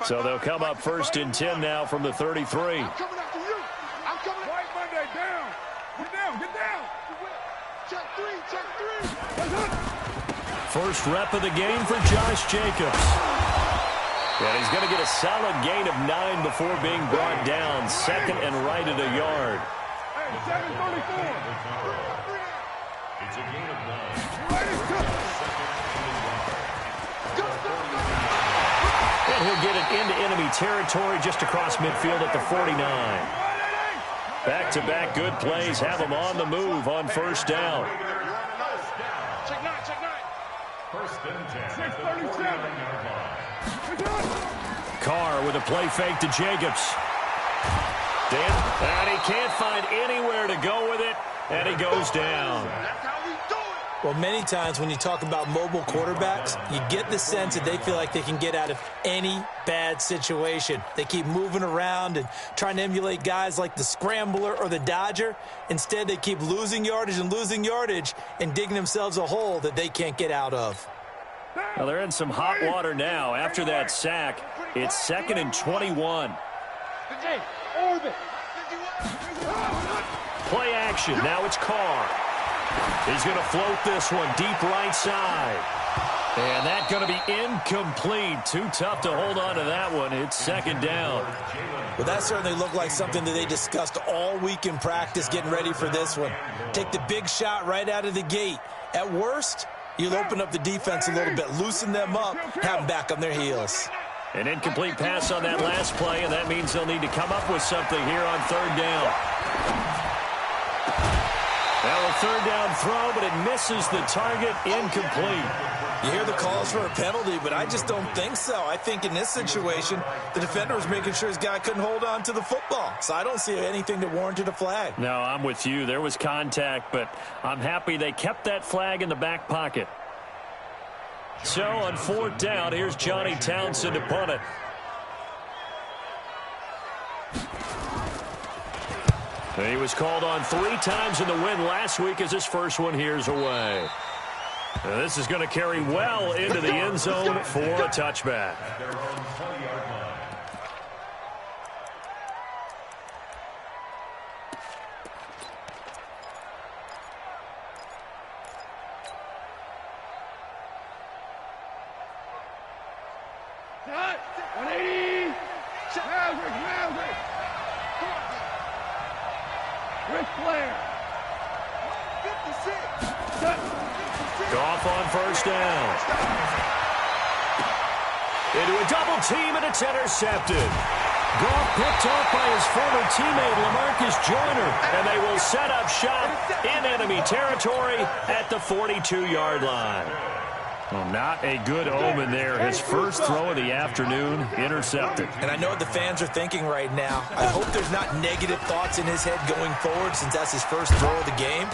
So they'll come up first and 10 now from the 33. I'm coming after you. I'm coming. White Monday, down. Get down, get down. Check three, check three. First rep of the game for Josh Jacobs. And he's going to get a solid gain of 9 before being brought down. Second and right at a yard. Hey, 7:34. It's a gain of 9. And he'll get it into enemy territory just across midfield at the 49. Back-to-back good plays have him on the move on first down. Check 9, check 9. First and 10. 6:37. Carr with a play fake to Jacobs. And he can't find anywhere to go with it, and he goes down. That's how we do it. Well, many times when you talk about mobile quarterbacks, you get the sense that they feel like they can get out of any bad situation. They keep moving around and trying to emulate guys like the Scrambler or the Dodger. Instead, they keep losing yardage and digging themselves a hole that they can't get out of. Well, they're in some hot water now. After that sack, it's 2nd and 21. Play action. Now it's Carr. He's going to float this one deep right side. And that's going to be incomplete. Too tough to hold on to that one. It's second down. Well, that certainly looked like something that they discussed all week in practice getting ready for this one. Take the big shot right out of the gate. At worst, you'll open up the defense a little bit, loosen them up, have them back on their heels. An incomplete pass on that last play, and that means they'll need to come up with something here on third down. Well, a third down throw, but it misses the target, incomplete. You hear the calls for a penalty, but I just don't think so. I think in this situation, the defender was making sure his guy couldn't hold on to the football. So I don't see anything that warranted a flag. No, I'm with you. There was contact, but I'm happy they kept that flag in the back pocket. So on fourth down, here's Johnny Townsend to punt it. He was called on 3 times in the win last week as his first one here's away. Now this is going to carry well into the end zone for a touchback. Cut. 180. Maverick. Ric Flair. 56. Cut. Goff on first down. Into a double team, and it's intercepted. Goff picked off by his former teammate LaMarcus Joyner, and they will set up shop in enemy territory at the 42-yard line. Well, not a good omen there. His first throw of the afternoon, intercepted. And I know what the fans are thinking right now. I hope there's not negative thoughts in his head going forward since that's his first throw of the game.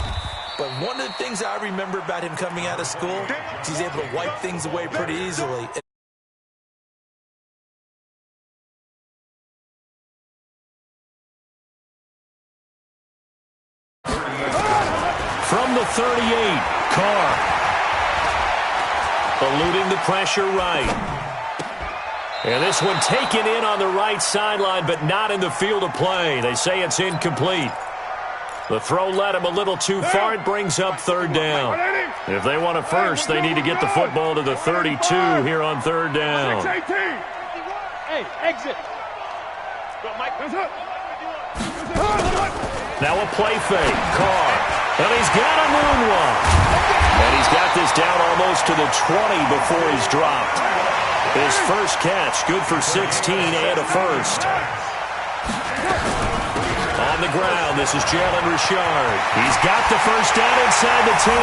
But one of the things I remember about him coming out of school is he's able to wipe things away pretty easily. From the 38, Carr. Eluding the pressure right. And this one taken in on the right sideline, but not in the field of play. They say it's incomplete. The throw led him a little too far. It brings up third down. If they want it first, they need to get the football to the 32 here on third down. 618. Hey, exit. Now a play fake. Carr. And he's got a moonwalk. And he's got this down almost to the 20 before he's dropped. His first catch, good for 16 and a first. On the ground, this is Jalen Richard. He's got the first down inside the 10.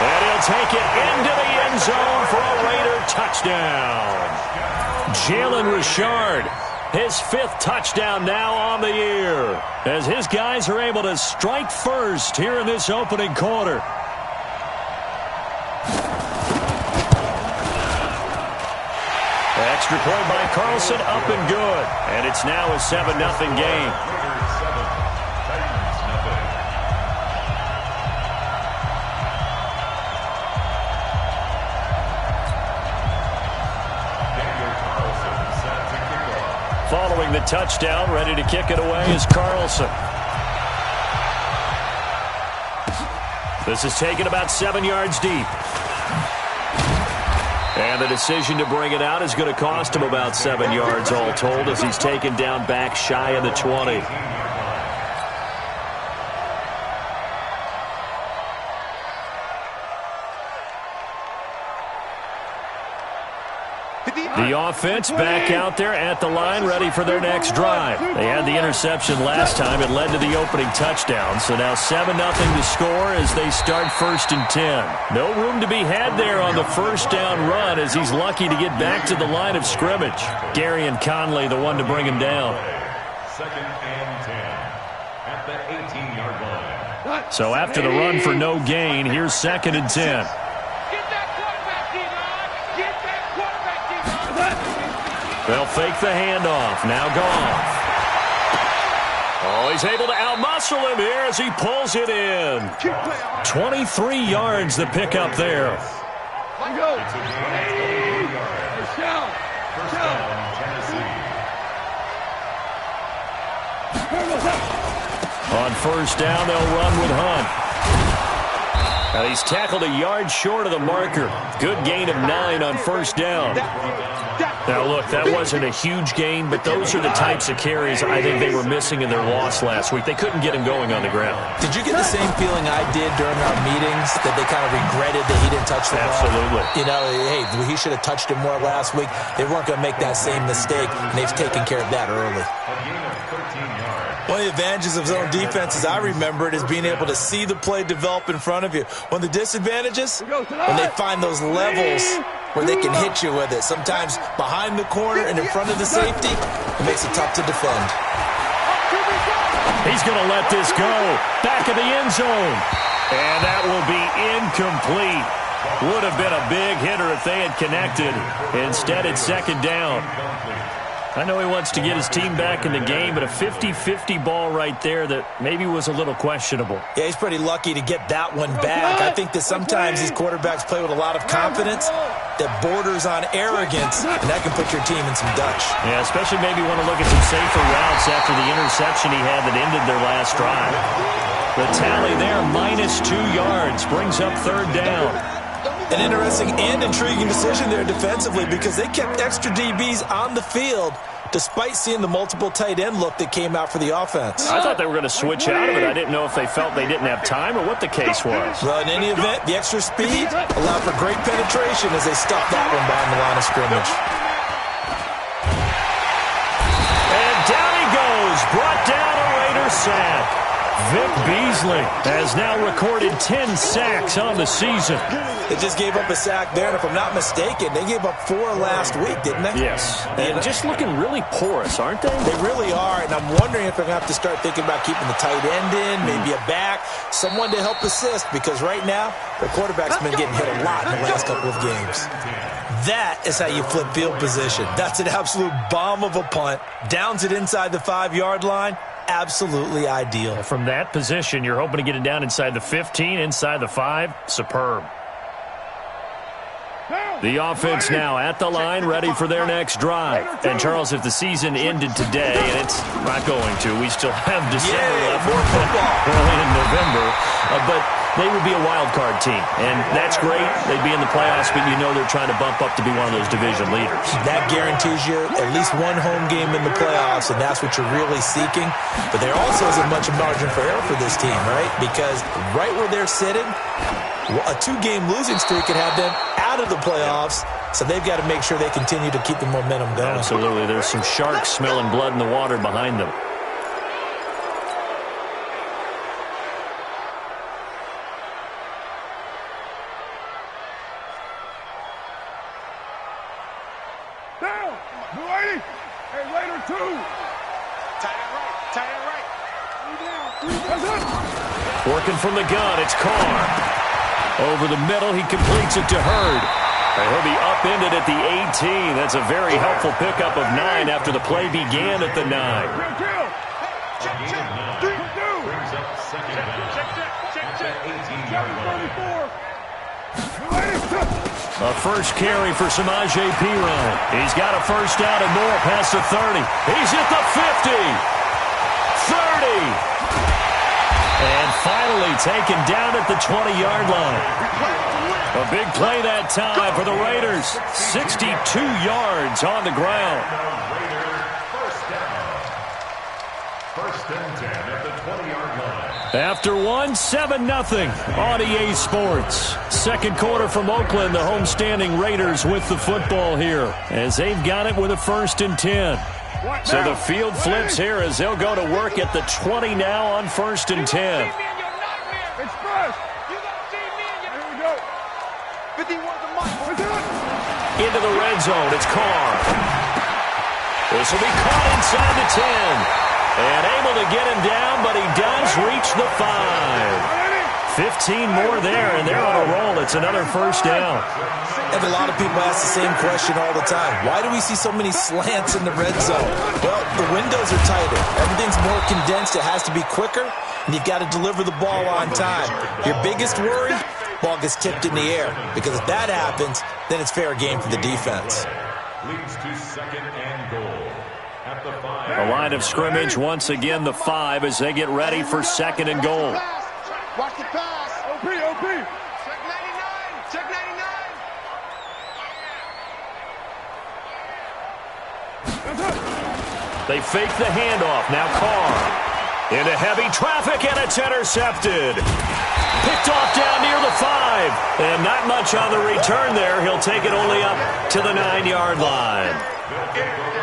And he'll take it into the end zone for a Raider touchdown. Jalen Richard, his 5th touchdown now on the year, as his guys are able to strike first here in this opening quarter. Extra point by Carlson, up and good. And it's now a 7-0 game. the touchdown. Ready to kick it away is Carlson. This is taken about 7 yards deep. And the decision to bring it out is going to cost him about 7 yards all told as he's taken down back shy of the 20. The offense back out there at the line, ready for their next drive. They had the interception last time. It led to the opening touchdown. So now 7-0 to score as they start 1st and 10. No room to be had there on the first down run as he's lucky to get back to the line of scrimmage. Gary and Conley, the one to bring him down. 2nd and 10 at the 18-yard line. So after the run for no gain, here's 2nd and 10. They'll fake the handoff. Now Goff. Oh, he's able to outmuscle him here as he pulls it in. 23 yards the pickup there. On first down, they'll run with Hunt. Now he's tackled a yard short of the marker. Good gain of 9 on first down. Now, look, that wasn't a huge gain, but those are the types of carries I think they were missing in their loss last week. They couldn't get him going on the ground. Did you get the same feeling I did during our meetings, that they kind of regretted that he didn't touch the ball? Absolutely. You know, hey, he should have touched it more last week. They weren't going to make that same mistake, and they've taken care of that early. A gain of 13 yards. One of the advantages of zone defense, as I remember it, is being able to see the play develop in front of you. One of the disadvantages, when they find those levels where they can hit you with it. Sometimes behind the corner and in front of the safety, it makes it tough to defend. He's going to let this go. Back of the end zone. And that will be incomplete. Would have been a big hitter if they had connected. Instead, it's 2nd down. I know he wants to get his team back in the game, but a 50-50 ball right there that maybe was a little questionable. Yeah, he's pretty lucky to get that one back. I think that sometimes these quarterbacks play with a lot of confidence that borders on arrogance, and that can put your team in some Dutch. Yeah, especially maybe want to look at some safer routes after the interception he had that ended their last drive. The tally there, -2 yards, brings up 3rd down. An interesting and intriguing decision there defensively because they kept extra DBs on the field despite seeing the multiple tight end look that came out for the offense. I thought they were going to switch out of it. I didn't know if they felt they didn't have time or what the case was. Well, in any event, the extra speed allowed for great penetration as they stopped that one behind the line of scrimmage. And down he goes. Brought down a Raider sack. Vic Beasley has now recorded 10 sacks on the season. They just gave up a sack there, and if I'm not mistaken, they gave up 4 last week, didn't they? Yes. And just looking really porous, aren't they? They really are, and I'm wondering if they're going to have to start thinking about keeping the tight end in, maybe a back, someone to help assist, because right now, their quarterback's been getting hit a lot in the last couple of games. That is how you flip field position. That's an absolute bomb of a punt. Downs it inside the 5-yard line. Absolutely ideal. From that position, you're hoping to get it down inside the 15, inside the 5. Superb. The offense now at the line, ready for their next drive. And, Charles, if the season ended today, and it's not going to, we still have December left. More football. Early in November. But they would be a wild card team. And that's great. They'd be in the playoffs, but you know they're trying to bump up to be one of those division leaders. That guarantees you at least one home game in the playoffs, and that's what you're really seeking. But there also isn't much margin for error for this team, right? Because right where they're sitting, a 2-game losing streak could have them out of the playoffs, so they've got to make sure they continue to keep the momentum going. Absolutely. There's some sharks smelling blood in the water behind them. Down. New 80. Hey, Raider 2. Tight end right. Tight end right. 3 down. 3 down. Working from the gun, it's Carr. Over the middle, he completes it to Hurd. And he'll be upended at the 18. That's a very helpful pickup of 9 after the play began at the 9. Check, check. 3 down. Brings up 2nd down. At the 18-yard line. 34. New 80. A first carry for Samaje Perine. He's got a first down and more past the 30. He's at the 50. 30. And finally taken down at the 20-yard line. A big play that time for the Raiders. 62 yards on the ground. First and 10 at the 20-yard line. After one, 7-0 on EA Sports. Second quarter from Oakland, the homestanding Raiders with the football here as they've got it with a 1st and 10. So the field flips here as they'll go to work at the 20 now on 1st and 10. Into the red zone, it's Carr. This will be caught inside the 10. And able to get him down, but he does reach the 5. 15 more there, and they're on a roll. It's another first down. And a lot of people ask the same question all the time. Why do we see so many slants in the red zone? Well, the windows are tighter. Everything's more condensed. It has to be quicker, and you've got to deliver the ball on time. Your biggest worry, ball gets tipped in the air. Because if that happens, then it's fair game for the defense. Leads to 2nd and goal. At the 5. A line of scrimmage, once again, the 5 as they get ready for 2nd and goal. Watch the pass. OP. Check 99. Check 99. They fake the handoff. Now Carr. Into heavy traffic, and it's intercepted. Picked off down near the 5. And not much on the return there. He'll take it only up to the 9-yard line.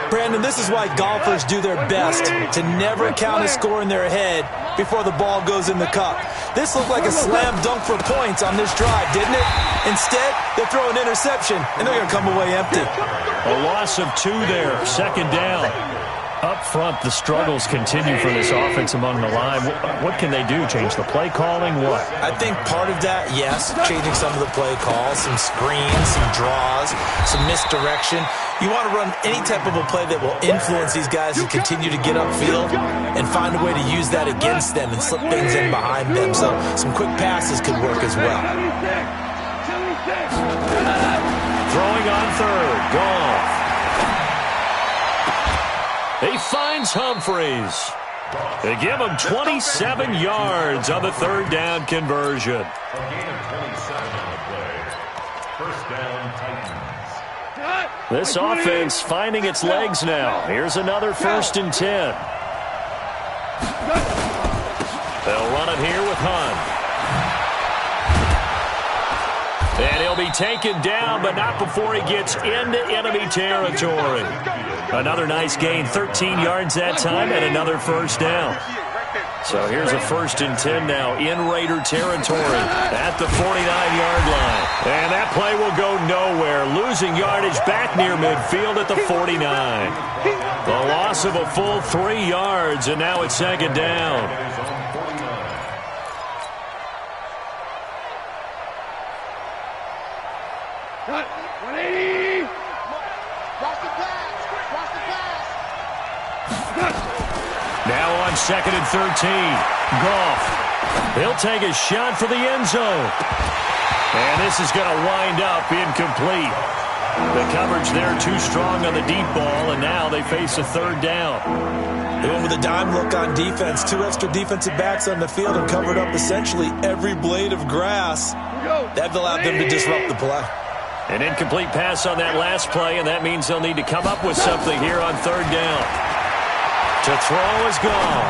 Brandon, this is why golfers do their best to never count a score in their head before the ball goes in the cup. This looked like a slam dunk for points on this drive, didn't it? Instead, they throw an interception, and they're going to come away empty. A loss of 2 there, 2nd down. Up front, the struggles continue for this offense among the line. What can they do? Change the play calling? What? I think part of that, yes, changing some of the play calls, some screens, some draws, some misdirection. You want to run any type of a play that will influence these guys to continue to get upfield and find a way to use that against them and slip things in behind them. So some quick passes could work as well. Throwing on 3rd, Goff. He finds Humphreys. They give him 27 yards on the 3rd down conversion. A gain of 27 on the play. First down, Titans. This offense finding its legs now. Here's another 1st and 10. They'll run it here with Hunt. And he'll be taken down, but not before he gets into enemy territory. Another nice gain, 13 yards that time, and another first down. So here's a 1st and 10 now in Raider territory at the 49-yard line. And that play will go nowhere, losing yardage back near midfield at the 49. The loss of a full 3 yards, and now it's 2nd down. Cut. 180. Watch the pass. Watch the pass. Now on 2nd and 13. Goff. He'll take a shot for the end zone. And this is going to wind up incomplete. The coverage there too strong on the deep ball, and now they face a 3rd down. They went with a dime look on defense. 2 extra defensive backs on the field and covered up essentially every blade of grass. That allowed them to disrupt the play. An incomplete pass on that last play, and that means they'll need to come up with something here on 3rd down. To throw is gone.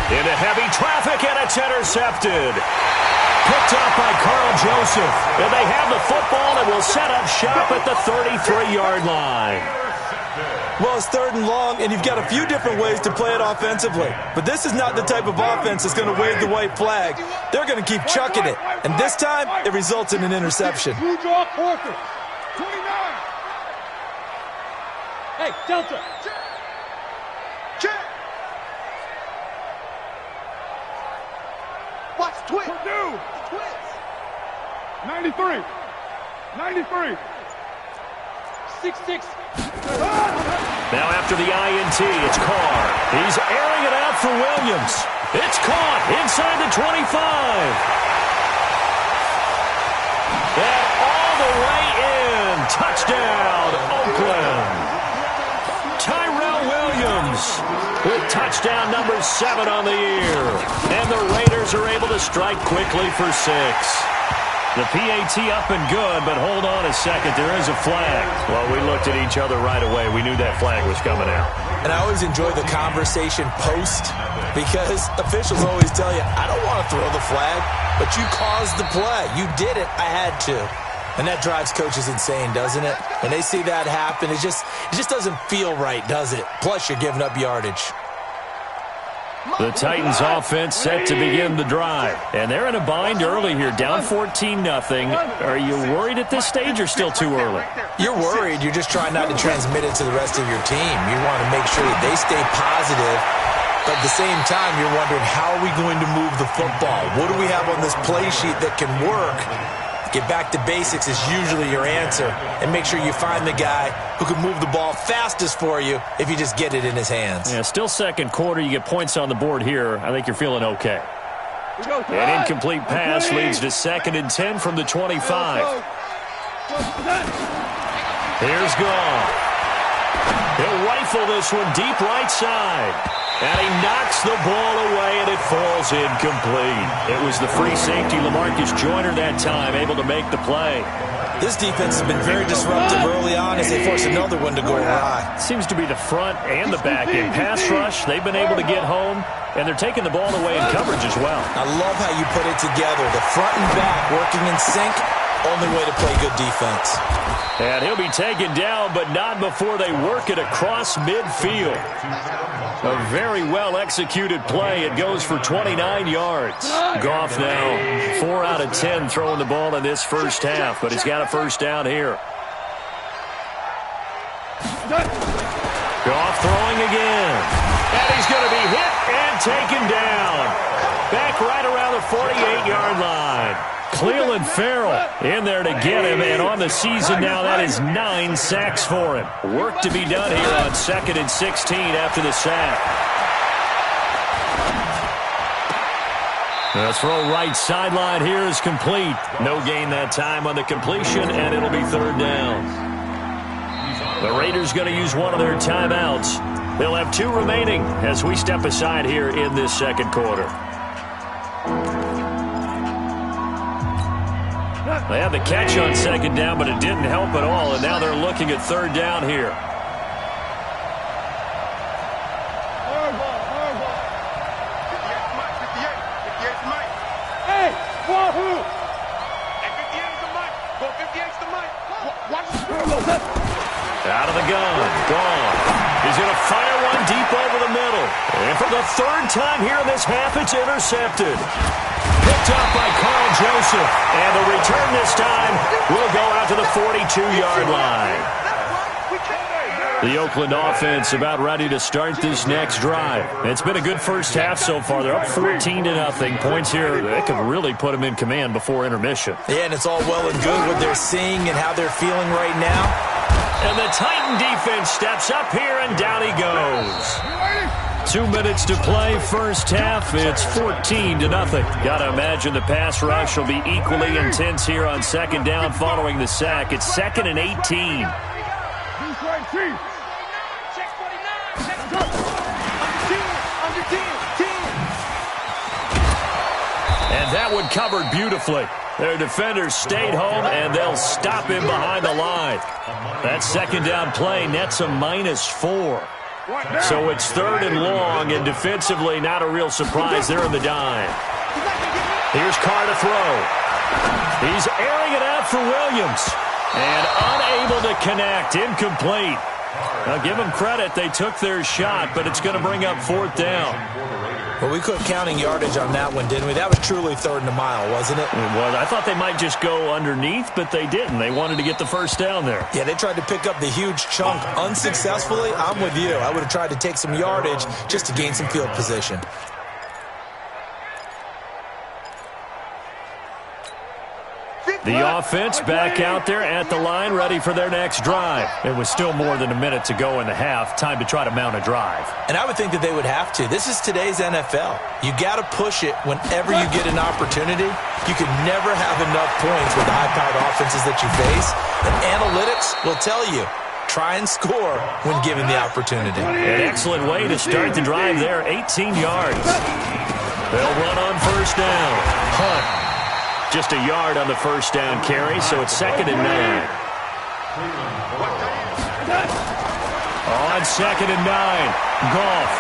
Into heavy traffic, and it's intercepted. Picked up by Carl Joseph. And they have the football and will set up shop at the 33-yard line. Well, it's 3rd and long, and you've got a few different ways to play it offensively. But this is not the type of offense that's going to wave the white flag. They're going to keep chucking it. And this time, it results in an interception. Blue draw, Parker. 29. Hey, Delta. Check. Watch twist. Purdue. Twist. 93. 93. 6-6. Now after the INT, it's Carr. He's airing it out for Williams. It's caught inside the 25. And all the way in. Touchdown, Oakland. Tyrell Williams with touchdown number 7 on the year. And the Raiders are able to strike quickly for 6. The PAT up and good, but hold on a second. There is a flag. Well, we looked at each other right away. We knew that flag was coming out. And I always enjoy the conversation post because officials always tell you, I don't want to throw the flag, but you caused the play. You did it. I had to. And that drives coaches insane, doesn't it? When they see that happen, it just doesn't feel right, does it? Plus, you're giving up yardage. The Titans offense set to begin the drive. And they're in a bind early here, down 14-0. Are you worried at this stage or still too early? You're worried. You're just trying not to transmit it to the rest of your team. You want to make sure that they stay positive. But at the same time, you're wondering, how are we going to move the football? What do we have on this play sheet that can work? Get back to basics is usually your answer. And make sure you find the guy who can move the ball fastest for you if you just get it in his hands. Yeah, still second quarter. You get points on the board here. I think you're feeling okay. An incomplete pass leads to 2nd and 10 from the 25. Here's Goff. He'll rifle this one deep right side. And he knocks the ball away, and it falls incomplete. It was the free safety, LaMarcus Joyner, that time, able to make the play. This defense has been very disruptive early on as they force another one to go awry. Seems to be the front and the back end. Pass rush, they've been able to get home, and they're taking the ball away in coverage as well. I love how you put it together. The front and back working in sync. Only way to play good defense. And he'll be taken down, but not before they work it across midfield. A very well-executed play. It goes for 29 yards. Goff now 4 out of 10 throwing the ball in this first half, but he's got a first down here. Goff throwing again. And he's going to be hit and taken down. Back right around the 48-yard line. Cleveland Farrell in there to get him, and on the season now, that is 9 sacks for him. Work to be done here on 2nd and 16 after the sack. The throw right sideline here is complete. No gain that time on the completion, and it'll be 3rd down. The Raiders going to use one of their timeouts. They'll have 2 remaining as we step aside here in this second quarter. They had the catch on 2nd down, but it didn't help at all, and now they're looking at 3rd down here. Hey, wahoo! Hey, 58's the mic. Go 58's the mic. Watch the Out of the gun. Gone. He's going to fire one deep over the middle. And for the 3rd time here in this half, it's intercepted. Picked up by Carl Joseph. And the return this time will go out to the 42-yard line. The Oakland offense about ready to start this next drive. It's been a good first half so far. They're up 14-0. Points here that could really put them in command before intermission. Yeah, and it's all well and good what they're seeing and how they're feeling right now. And the Titan defense steps up here, and down he goes. 2 minutes to play, first half. It's 14-0. Got to imagine the pass rush will be equally intense here on 2nd down following the sack. It's 2nd and 18. And that one covered beautifully. Their defenders stayed home, and they'll stop him behind the line. That 2nd down play nets a -4. So it's 3rd and long, and defensively not a real surprise. They're in the dime. Here's Carr to throw. He's airing it out for Williams. And unable to connect. Incomplete. Now give them credit. They took their shot, but it's going to bring up 4th down. Well, we quit counting yardage on that one, didn't we? That was truly 3rd and a mile, wasn't it? It was. I thought they might just go underneath, but they didn't. They wanted to get the first down there. Yeah, they tried to pick up the huge chunk unsuccessfully. I'm with you. I would have tried to take some yardage just to gain some field position. The offense back out there at the line, ready for their next drive. It was still more than a minute to go in the half. Time to try to mount a drive. And I would think that they would have to. This is today's NFL. You got to push it whenever you get an opportunity. You can never have enough points with the high-powered offenses that you face. And analytics will tell you, try and score when given the opportunity. An excellent way to start the drive there, 18 yards. They'll run on first down. Hunt. Just a yard on the first down carry, so it's 2nd and 9. On 2nd and 9, Goff.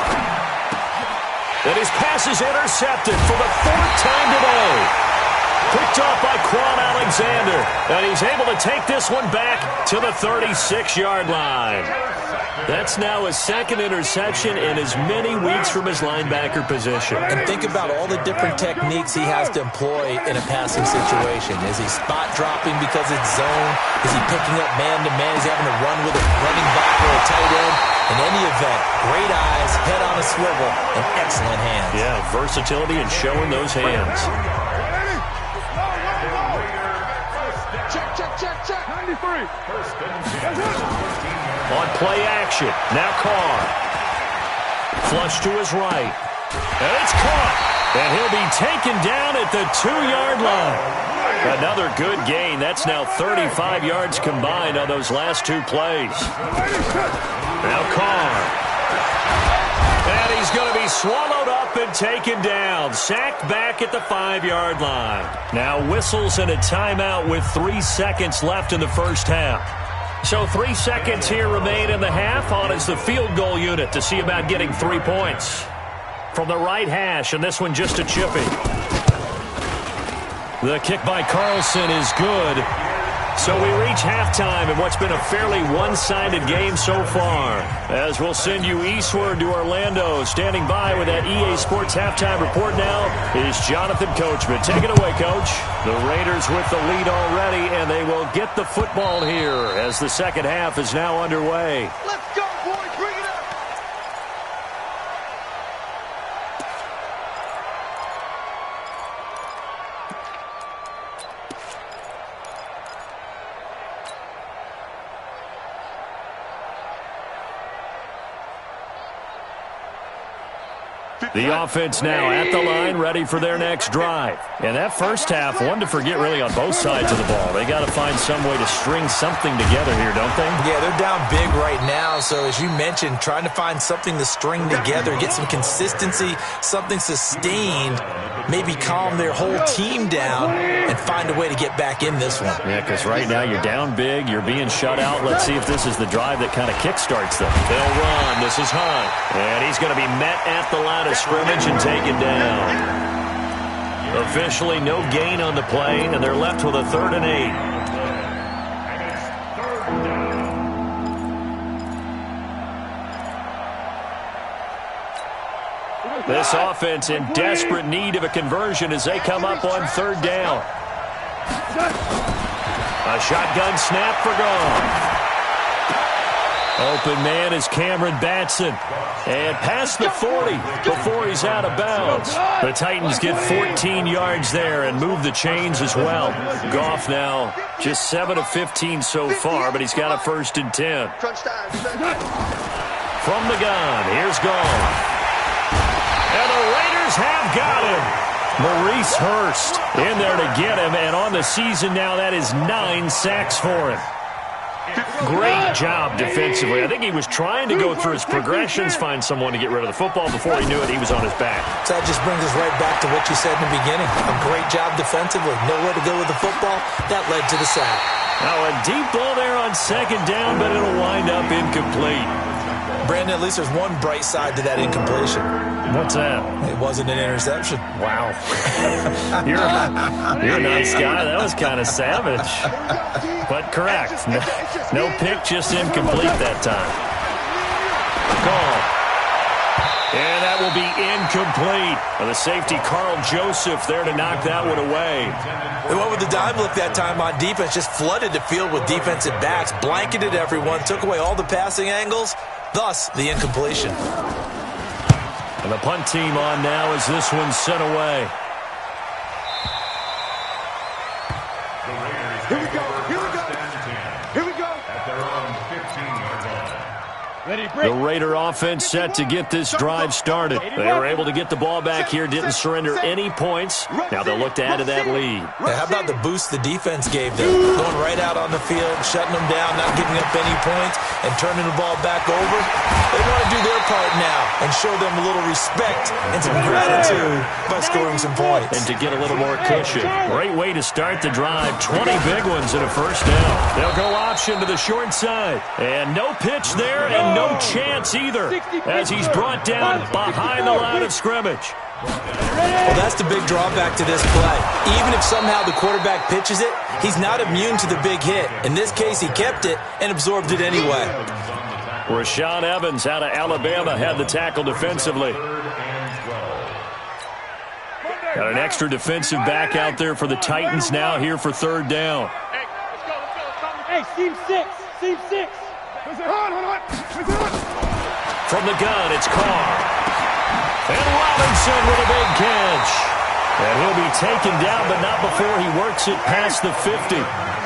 And his pass is intercepted for the 4th time today. Picked off by Quan Alexander. And he's able to take this one back to the 36-yard line. That's now his 2nd interception in as many weeks from his linebacker position. And think about all the different techniques he has to employ in a passing situation. Is he spot dropping because it's zone? Is he picking up man-to-man? Is he having to run with a running back or a tight end? In any event, great eyes, head on a swivel, and excellent hands. Yeah, versatility and showing those hands. Check. 93. On play action, now Carr. Flush to his right. And it's caught. And he'll be taken down at the 2-yard line. Another good gain. That's now 35 yards combined on those last 2 plays. Now Carr. And he's going to be swallowed up and taken down. Sacked back at the 5-yard line. Now whistles and a timeout with 3 seconds left in the first half. So 3 seconds here remain in the half. On is the field goal unit to see about getting 3 points. From the right hash, and this one just a chippy. The kick by Carlson is good. So we reach halftime in what's been a fairly one-sided game so far. As we'll send you eastward to Orlando. Standing by with that EA Sports halftime report now is Jonathan Coachman. Take it away, Coach. The Raiders with the lead already, and they will get the football here as the second half is now underway. Let's go, boys. Bring it up. The offense now at the line, ready for their next drive. And that first half, one to forget really on both sides of the ball. They got to find some way to string something together here, don't they? Yeah, they're down big right now. So as you mentioned, trying to find something to string together, get some consistency, something sustained, maybe calm their whole team down and find a way to get back in this one. Yeah, because right now you're down big, you're being shut out. Let's see if this is the drive that kind of kickstarts them. They'll run. This is Hunt. And he's going to be met at the line of scrimmage and taken down. Officially no gain on the play, and they're left with a 3rd and 8. This offense in desperate need of a conversion as they come up on 3rd down. A shotgun snap for Goff. Open man is Cameron Batson. And past the 40 before he's out of bounds. The Titans get 14 yards there and move the chains as well. Goff now just 7 of 15 so far, but he's got a 1st and 10. From the gun, here's Goff. And the Raiders have got him. Maurice Hurst in there to get him, and on the season now, that is 9 sacks for him. Great job defensively. I think he was trying to go through his progressions, find someone to get rid of the football. Before he knew it, he was on his back. So that just brings us right back to what you said in the beginning. A great job defensively. Nowhere to go with the football. That led to the sack. Now a deep ball there on 2nd down, but it'll wind up incomplete. Brandon, at least there's one bright side to that incompletion. What's that? It wasn't an interception. Wow. You're a nice guy. That was kind of savage. But correct. No pick, just incomplete that time. Call. And that will be incomplete. And the safety, Carl Joseph, there to knock that one away. They went with the dime look that time on defense. Just flooded the field with defensive backs. Blanketed everyone. Took away all the passing angles. Thus, the incompletion. And the punt team on now as this one's sent away. The Raider offense set to get this drive started. They were able to get the ball back here, didn't surrender any points. Now they'll look to add to that lead. Yeah, how about the boost the defense gave them? Going right out on the field, shutting them down, not giving up any points, and turning the ball back over. They want to do their part now and show them a little respect and some gratitude by scoring some points. And to get a little more cushion. Great way to start the drive. 20 big ones and a first down. They'll go option to the short side. And no pitch there and no chance either as he's brought down behind the line of scrimmage. Well, that's the big drawback to this play. Even if somehow the quarterback pitches it, he's not immune to the big hit. In this case, he kept it and absorbed it anyway. Rashaan Evans out of Alabama had the tackle defensively. Got an extra defensive back out there for the Titans now here for third down. Hey, seam six. From the gun, it's Carr. And Robinson with a big catch. And he'll be taken down, but not before he works it past the 50.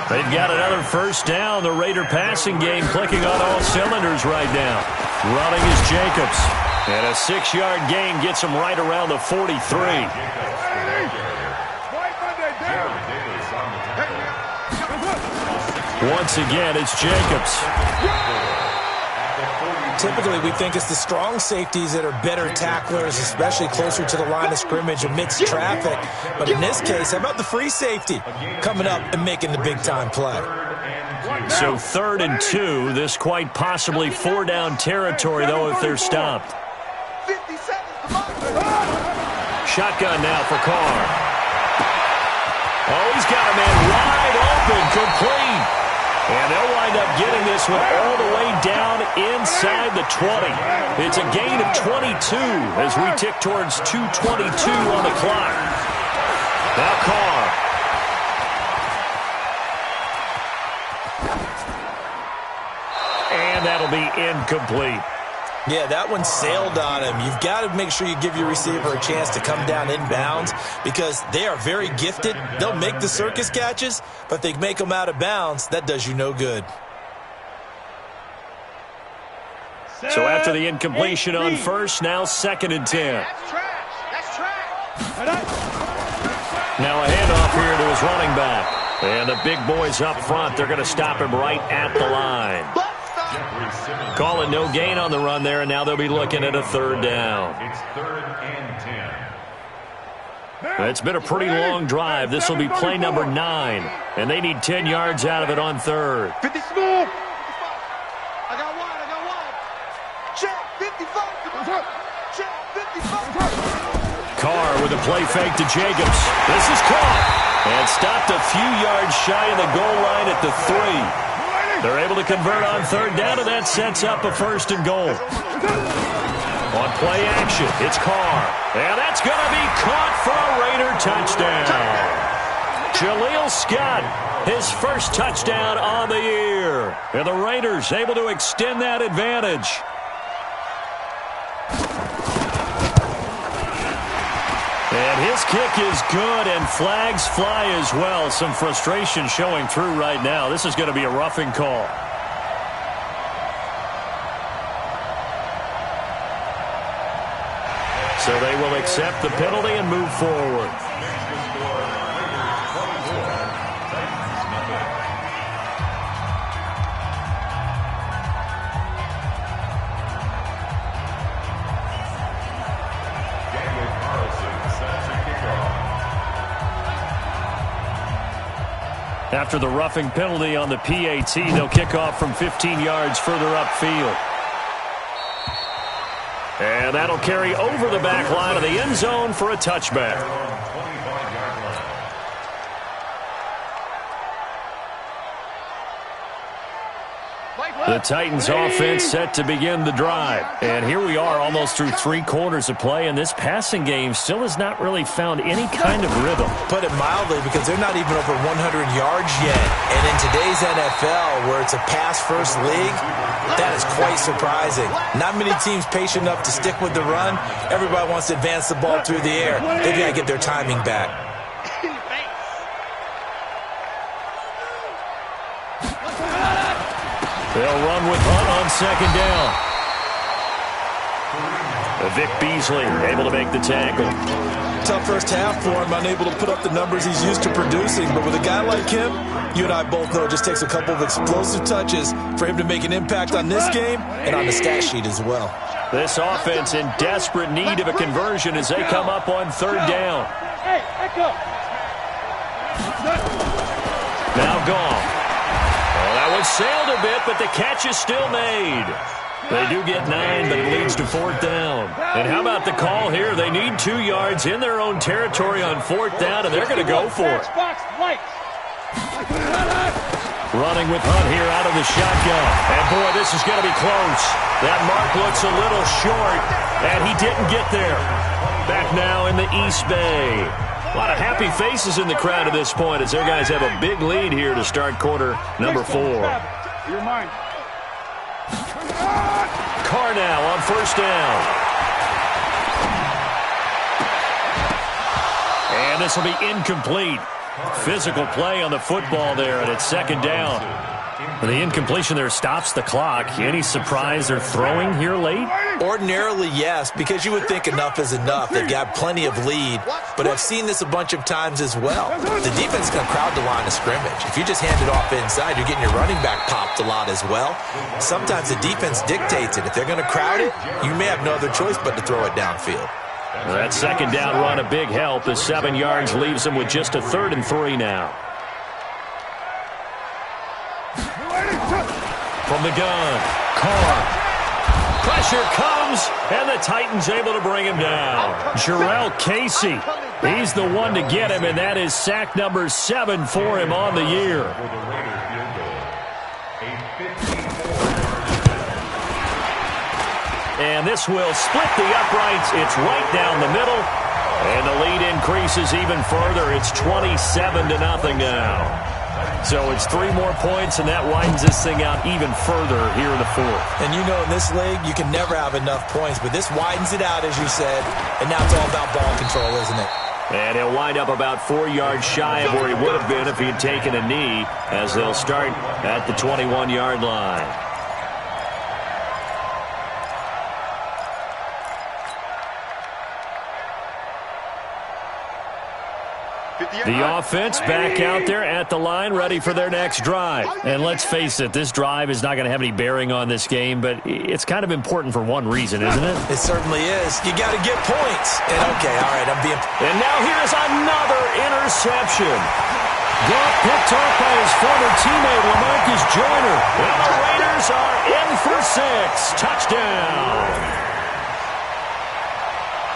They've got another first down. The Raider passing game clicking on all cylinders right now. Running is Jacobs. And a 6-yard gain gets him right around the 43. Once again, it's Jacobs. Typically, we think it's the strong safeties that are better tacklers, especially closer to the line of scrimmage amidst traffic. But in this case, how about the free safety coming up and making the big-time play? So 3rd and 2. This quite possibly 4-down territory, though, if they're stopped. 50 seconds. Shotgun now for Carr. Oh, he's got a man wide open, complete. And they'll wind up getting this one all the way down inside the 20. It's a gain of 22 as we tick towards 2:22 on the clock. Now Carr. And that'll be incomplete. Yeah, that one sailed on him. You've got to make sure you give your receiver a chance to come down inbounds because they are very gifted. They'll make the circus catches, but if they make them out of bounds, that does you no good. So after the incompletion on first, now 2nd and 10. That's trash. Now a handoff here to his running back. And the big boys up front, they're going to stop him right at the line. Calling no gain on the run there, and now they'll be looking at a 3rd down. It's 3rd and 10. It's been a pretty long drive. This will be play number 9, and they need 10 yards out of it on 3rd. 50 smooth. I got wide. Check 55. Check 55. Carr with a play fake to Jacobs. This is caught and stopped a few yards shy of the goal line at the 3. They're able to convert on 3rd down, and that sets up a 1st and goal. On play action, it's Carr. And that's going to be caught for a Raider touchdown. Jaleel Scott, his first touchdown on the year. And the Raiders able to extend that advantage. And his kick is good, and flags fly as well. Some frustration showing through right now. This is going to be a roughing call. So they will accept the penalty and move forward. After the roughing penalty on the PAT, they'll kick off from 15 yards further upfield. And that'll carry over the back line of the end zone for a touchback. The Titans offense set to begin the drive. And here we are almost through 3 quarters of play, and this passing game still has not really found any kind of rhythm. Put it mildly, because they're not even over 100 yards yet. And in today's NFL, where it's a pass-first league, that is quite surprising. Not many teams patient enough to stick with the run. Everybody wants to advance the ball through the air. They've got to get their timing back. They'll run with Hunt on 2nd down. Vic Beasley able to make the tackle. Tough first half for him, unable to put up the numbers he's used to producing. But with a guy like him, you and I both know it just takes a couple of explosive touches for him to make an impact on this game and on the stat sheet as well. This offense in desperate need of a conversion as they come up on third down. Hey, echo. Now Goff. Well, that one sailed a bit, but the catch is still made. They do get 9, but it leads to fourth down. And how about the call here? They need 2 yards in their own territory on fourth down, and they're going to go for it. Running with Hunt here out of the shotgun. And, boy, this is going to be close. That mark looks a little short, and he didn't get there. Back now in the East Bay. A lot of happy faces in the crowd at this point as their guys have a big lead here to start quarter number 4. You're mine. Carr now on first down. And this will be incomplete. Physical play on the football there, and it's second down. And the incompletion there stops the clock. Any surprise they're throwing here late? Ordinarily, yes, because you would think enough is enough. They've got plenty of lead, but I've seen this a bunch of times as well. The defense is going to crowd the line of scrimmage. If you just hand it off inside, you're getting your running back popped a lot as well. Sometimes the defense dictates it. If they're going to crowd it, you may have no other choice but to throw it downfield. That second down run a big help as 7 yards leaves them with just a 3rd and 3 now. From the gun, Carr. Pressure comes, and the Titans able to bring him down. Jarrell Casey, he's the one to get him, and that is sack number 7 for him on the year. And this will split the uprights. It's right down the middle, and the lead increases even further. It's 27-0 now. So it's 3 more points, and that widens this thing out even further here in the 4th. And you know in this league, you can never have enough points, but this widens it out, as you said, and now it's all about ball control, isn't it? And he'll wind up about 4 yards shy of where he would have been if he had taken a knee, as they'll start at the 21-yard line. The offense back out there at the line, ready for their next drive. And let's face it, this drive is not going to have any bearing on this game, but it's kind of important for one reason, isn't it? It certainly is. You got to get points. And okay, all right, I'm being... And now here's another interception. Goff picked off by his former teammate, LaMarcus Joyner. And the Raiders are in for 6. Touchdown.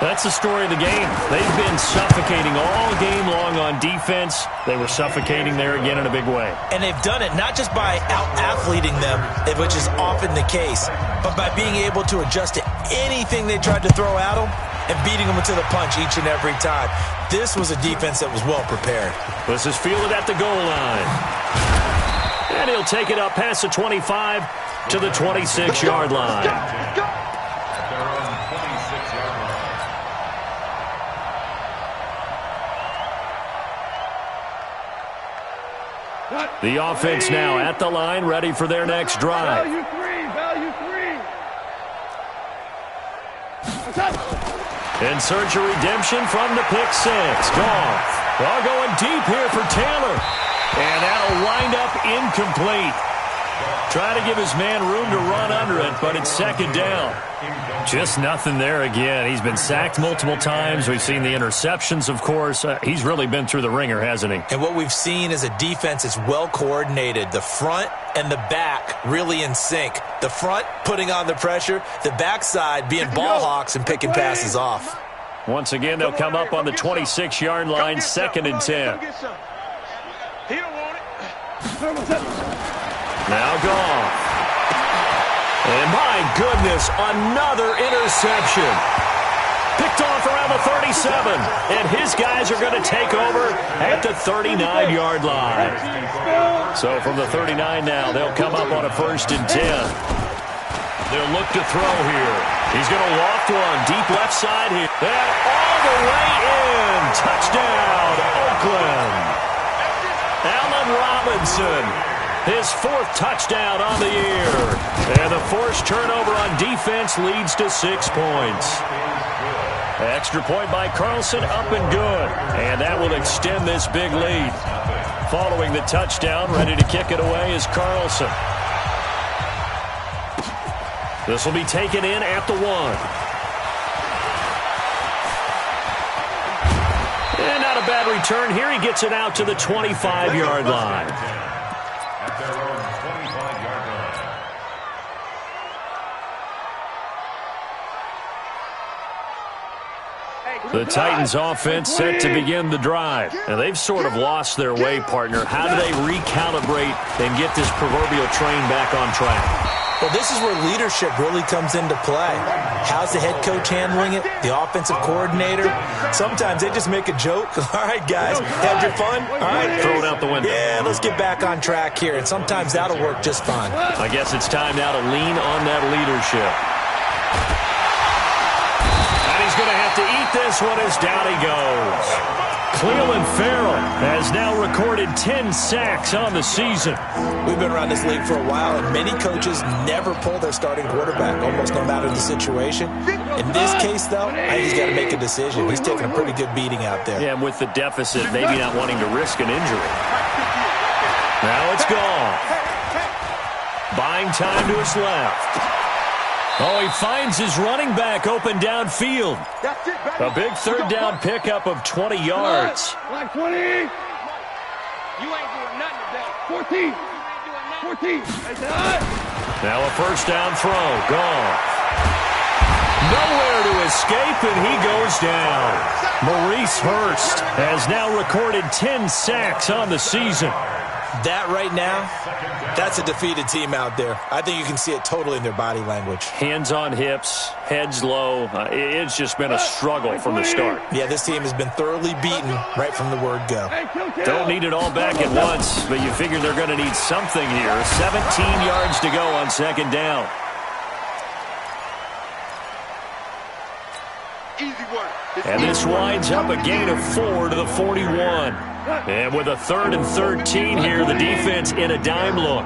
That's the story of the game. They've been suffocating all game long on defense. They were suffocating there again in a big way. And they've done it not just by out-athleting them, which is often the case, but by being able to adjust to anything they tried to throw at them and beating them to the punch each and every time. This was a defense that was well prepared. This is fielded at the goal line. And he'll take it up past the 25 to the 26-yard line. The offense now at the line, ready for their next drive. Value 3, value 3. In search of redemption from the pick 6. Goff. Well, going deep here for Taylor. And that'll wind up incomplete. Trying to give his man room to run under it, but it's second down. Just nothing there again. He's been sacked multiple times. We've seen the interceptions, of course. He's really been through the ringer, hasn't he? And what we've seen is a defense that's well coordinated. The front and the back really in sync. The front putting on the pressure, the backside being ball hawks and picking passes off. Once again, they'll come up on the 26-yard line, 2nd and 10. He don't want it. Now Goff. And my goodness, another interception. Picked off around the 37. And his guys are going to take over at the 39-yard line. So from the 39 now, they'll come up on a 1st and 10. They'll look to throw here. He's going to loft one deep left side here. And all the way in. Touchdown, Oakland. Allen Robinson. his 4th touchdown on the year. And the forced turnover on defense leads to 6 points. Extra point by Carlson, up and good. And that will extend this big lead. Following the touchdown, ready to kick it away is Carlson. This will be taken in at the 1. And not a bad return here. He gets it out to the 25-yard line. At their own 25-yard line. The Titans offense set to begin the drive. And they've sort of lost their way, partner. How do they recalibrate and get this proverbial train back on track? Well, this is where leadership really comes into play. How's the head coach handling it? The offensive coordinator? Sometimes they just make a joke. All right, guys, had your fun? All right. Throw it out the window. Yeah, let's get back on track here. And sometimes that'll work just fine. I guess it's time now to lean on that leadership. And he's going to have to eat this one as down he goes. Cleveland Farrell has now recorded 10 sacks on the season. We've been around this league for a while, and many coaches never pull their starting quarterback, almost no matter the situation. In this case, though, I think he's got to make a decision. He's taking a pretty good beating out there. Yeah, and with the deficit, maybe not wanting to risk an injury. Now it's gone. Buying time to his left. Oh, he finds his running back open downfield. A big 3rd down pickup of 20 yards. Like 20. You ain't doing nothing today. 14. 14. Now a 1st down throw. Gone. Nowhere to escape, and he goes down. Maurice Hurst has now recorded 10 sacks on the season. That right now, that's a defeated team out there. I think you can see it totally in their body language. Hands on hips, heads low. It's just been a struggle from the start. Yeah, this team has been thoroughly beaten right from the word go. Don't need it all back at once, but you figure they're going to need something here. 17 yards to go on 2nd down. Easy work. And this winds up a gain of 4 to the 41. And with a 3rd and 13 here, the defense in a dime look.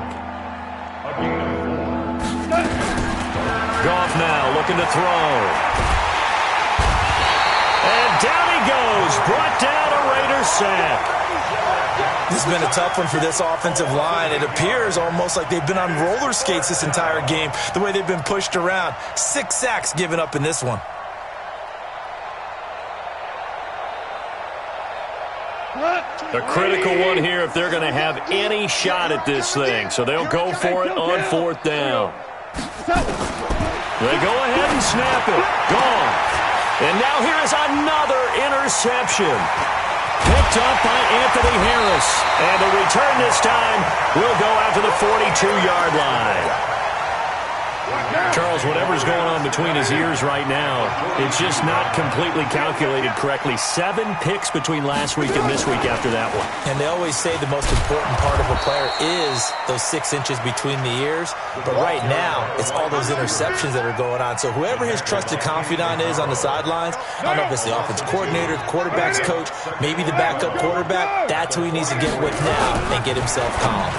Goff now looking to throw. And down he goes. Brought down a Raiders sack. This has been a tough one for this offensive line. It appears almost like they've been on roller skates this entire game, the way they've been pushed around. 6 sacks given up in this one. A critical one here if they're going to have any shot at this thing. So they'll go for it on 4th down. They go ahead and snap it. Gone. And now here is another interception. Picked up by Anthony Harris. And the return this time will go out to the 42-yard line. Charles, whatever's going on between his ears right now, it's just not completely calculated correctly. 7 picks between last week and this week after that one. And they always say the most important part of a player is those 6 inches between the ears. But right now, it's all those interceptions that are going on. So whoever his trusted confidant is on the sidelines, I don't know if it's the offense coordinator, the quarterback's coach, maybe the backup quarterback, that's who he needs to get with now and get himself calm.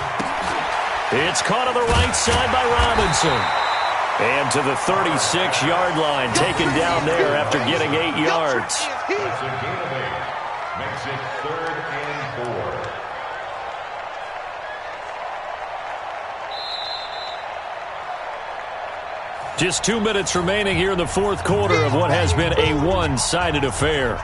It's caught on the right side by Robinson. And to the 36-yard line, taken down there after getting 8 yards. That's a gain of 8. Makes it 3rd and 4. Just 2 minutes remaining here in the 4th quarter of what has been a one-sided affair.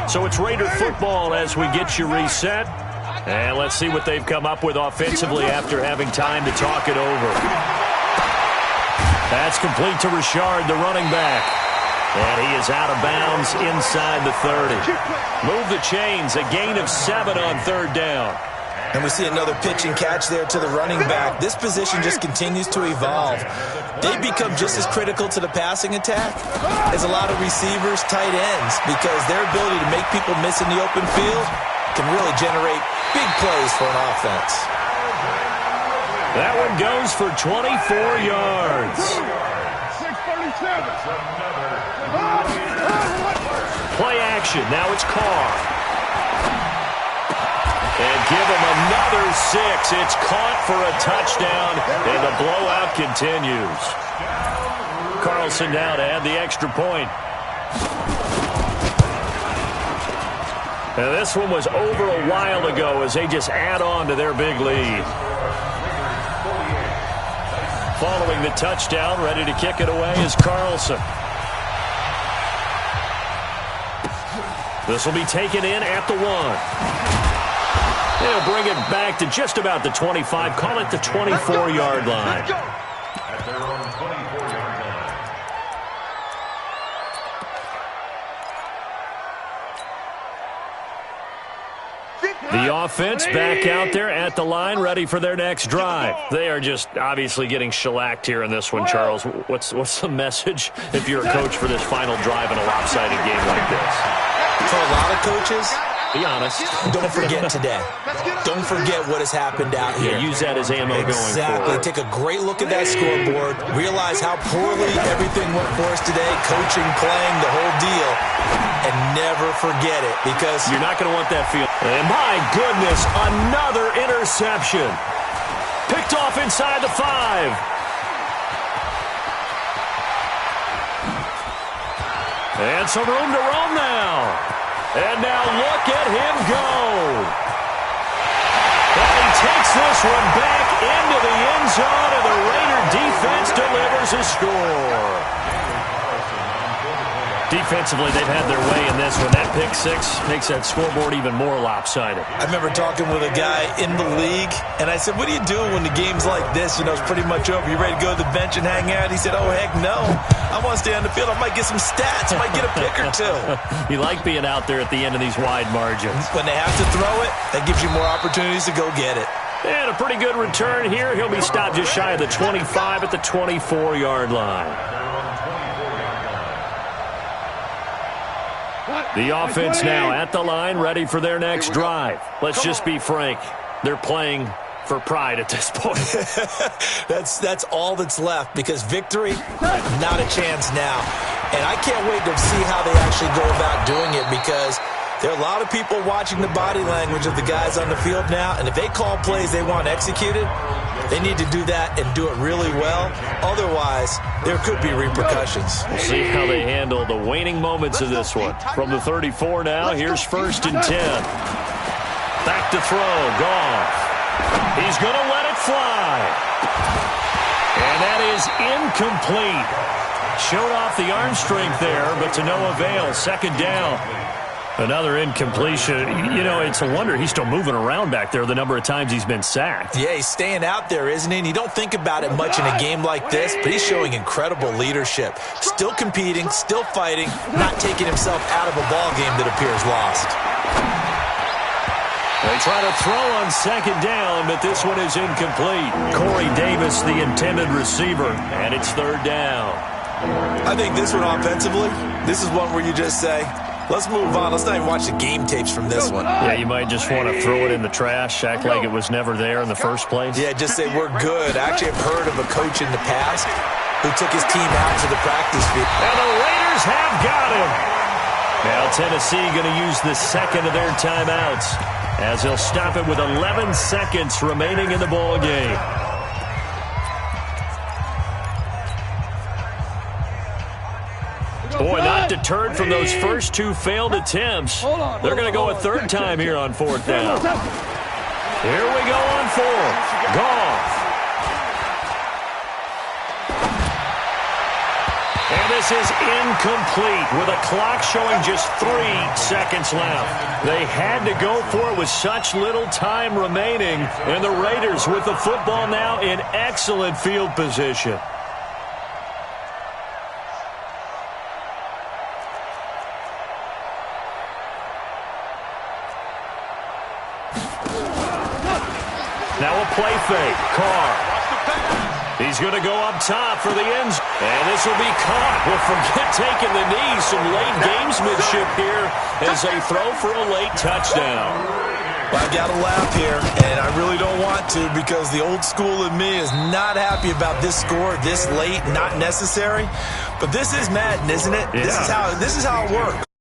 So it's Raider football as we get you reset. And let's see what they've come up with offensively after having time to talk it over. That's complete to Richard, the running back. And he is out of bounds inside the 30. Move the chains, a gain of 7 on 3rd down. And we see another pitch and catch there to the running back. This position just continues to evolve. They become just as critical to the passing attack as a lot of receivers, tight ends, because their ability to make people miss in the open field can really generate big plays for an offense. That one goes for 24 yards. Play action. Now it's Carr. And give him another 6. It's caught for a touchdown, and the blowout continues. Carlson now to add the extra point. Now this one was over a while ago as they just add on to their big lead. Following the touchdown, ready to kick it away is Carlson. This will be taken in at the 1. They'll bring it back to just about the 25. Call it the 24-yard line. At their own 24-yard line. The offense back out there at the line, ready for their next drive. They are just obviously getting shellacked here in this one, Charles. What's the message if you're a coach for this final drive in a lopsided game like this? For a lot of coaches, be honest. Don't forget today. Don't forget what has happened out here. Yeah, use that as ammo going forward. Exactly. Take a great look at that scoreboard. Realize how poorly everything went for us today. Coaching, playing, the whole deal. And never forget it because you're not going to want that feel. And my goodness, another interception. Picked off inside the 5. And some room to roam now. And now look at him go. And he takes this one back into the end zone, and the Raider defense delivers a score. Defensively, they've had their way in this one. That pick 6 makes that scoreboard even more lopsided. I remember talking with a guy in the league, and I said, what do you do when the game's like this? You know, it's pretty much over. You ready to go to the bench and hang out? He said, oh, heck no. I want to stay on the field. I might get some stats. I might get a pick or 2. You like being out there at the end of these wide margins. When they have to throw it, that gives you more opportunities to go get it. And a pretty good return here. He'll be stopped just shy of the 25 at the 24-yard line. The offense now at the line, ready for their next drive. Let's just be frank. They're playing for pride at this point. That's all that's left because victory, not a chance now. And I can't wait to see how they actually go about doing it because there are a lot of people watching the body language of the guys on the field now, and if they call plays they want executed, they need to do that and do it really well. Otherwise, there could be repercussions. We'll see how they handle the waning moments of this one. From the 34 now, here's 1st and 10. Back to throw, Goff. He's going to let it fly. And that is incomplete. Showed off the arm strength there, but to no avail. 2nd down. Another incompletion. You know, it's a wonder he's still moving around back there the number of times he's been sacked. Yeah, he's staying out there, isn't he? And you don't think about it much in a game like this, but he's showing incredible leadership. Still competing, still fighting, not taking himself out of a ball game that appears lost. They try to throw on 2nd down, but this one is incomplete. Corey Davis, the intended receiver, and it's 3rd down. I think this one offensively, this is one where you just say, let's move on. Let's not even watch the game tapes from this one. Yeah, you might just want to throw it in the trash, act like it was never there in the first place. Yeah, just say we're good. I actually have heard of a coach in the past who took his team out to the practice field. And the Raiders have got him. Now Tennessee going to use the 2nd of their timeouts as he'll stop it with 11 seconds remaining in the ball game. Boy, not deterred from those first 2 failed attempts. They're going to go a 3rd time here on 4th down. Here we go on 4th. Goff. And this is incomplete with a clock showing just 3 seconds left. They had to go for it with such little time remaining. And the Raiders with the football now in excellent field position. Now a play fake. Carr. He's going to go up top for the ends. And this will be caught. Well, forget taking the knee. Some late gamesmanship here as they throw for a late touchdown. Well, I got to laugh here, and I really don't want to because the old school in me is not happy about this score this late, not necessary. But this is Madden, isn't it? Yeah. This is how it works.